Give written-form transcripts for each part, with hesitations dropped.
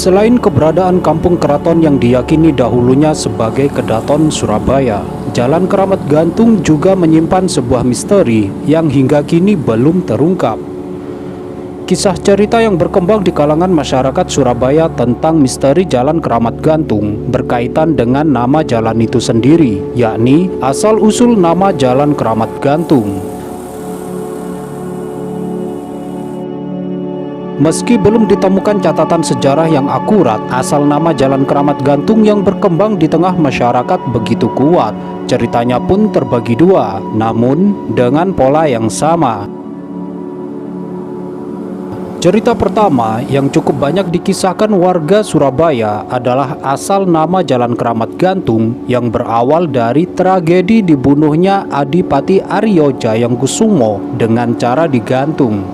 Selain keberadaan kampung keraton yang diyakini dahulunya sebagai Kedaton Surabaya, Jalan Keramat Gantung juga menyimpan sebuah misteri yang hingga kini belum terungkap. Kisah cerita yang berkembang di kalangan masyarakat Surabaya tentang misteri Jalan Keramat Gantung berkaitan dengan nama jalan itu sendiri, yakni asal-usul nama Jalan Keramat Gantung. Meski belum ditemukan catatan sejarah yang akurat asal nama Jalan Keramat Gantung yang berkembang di tengah masyarakat begitu kuat, ceritanya pun terbagi dua, namun dengan pola yang sama. Cerita pertama yang cukup banyak dikisahkan warga Surabaya adalah asal nama Jalan Keramat Gantung yang berawal dari tragedi dibunuhnya Adipati Aryo Jayangkusumo dengan cara digantung.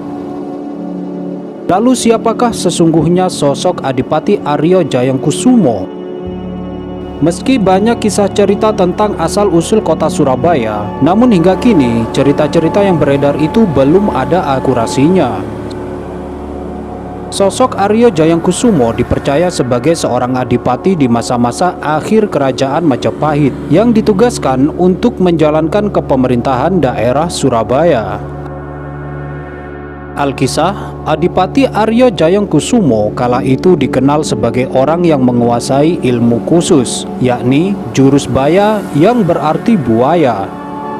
Lalu siapakah sesungguhnya sosok Adipati Aryo Jayangkusumo? Meski banyak kisah cerita tentang asal-usul kota Surabaya, namun hingga kini cerita-cerita yang beredar itu belum ada akurasinya. Sosok Aryo Jayangkusumo dipercaya sebagai seorang adipati di masa-masa akhir kerajaan Majapahit yang ditugaskan untuk menjalankan kepemerintahan daerah Surabaya. Alkisah, Adipati Aryo Jayangkusumo kala itu dikenal sebagai orang yang menguasai ilmu khusus, yakni jurus baya yang berarti buaya.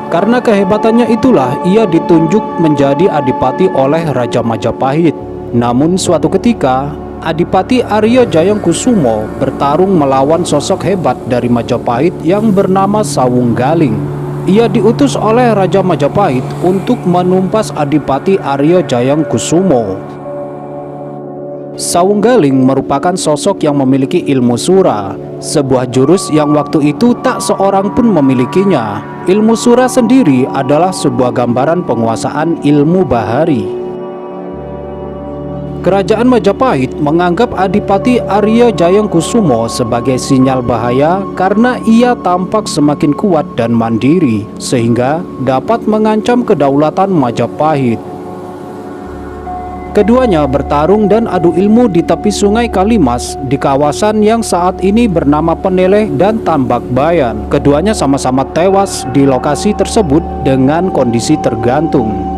Karena kehebatannya itulah ia ditunjuk menjadi adipati oleh Raja Majapahit. Namun suatu ketika, Adipati Aryo Jayangkusumo bertarung melawan sosok hebat dari Majapahit yang bernama Sawunggaling. Ia diutus oleh Raja Majapahit untuk menumpas Adipati Aryo Jayangkusumo. Sawunggaling merupakan sosok yang memiliki ilmu sura, sebuah jurus yang waktu itu tak seorang pun memilikinya. Ilmu sura sendiri adalah sebuah gambaran penguasaan ilmu bahari. Kerajaan Majapahit menganggap Adipati Aryo Jayangkusumo sebagai sinyal bahaya karena ia tampak semakin kuat dan mandiri, sehingga dapat mengancam kedaulatan Majapahit. Keduanya bertarung dan adu ilmu di tepi sungai Kalimas di kawasan yang saat ini bernama Peneleh dan Tambak Bayan. Keduanya sama-sama tewas di lokasi tersebut dengan kondisi tergantung.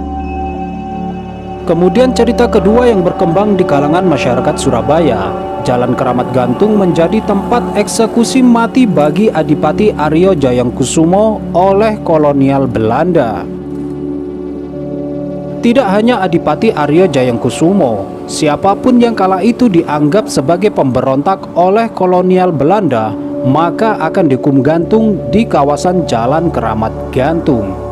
Kemudian cerita kedua yang berkembang di kalangan masyarakat Surabaya, Jalan Keramat Gantung menjadi tempat eksekusi mati bagi Adipati Aryo Jayangkusumo oleh kolonial Belanda. Tidak hanya Adipati Aryo Jayangkusumo, siapapun yang kala itu dianggap sebagai pemberontak oleh kolonial Belanda, maka akan dihukum gantung di kawasan Jalan Keramat Gantung.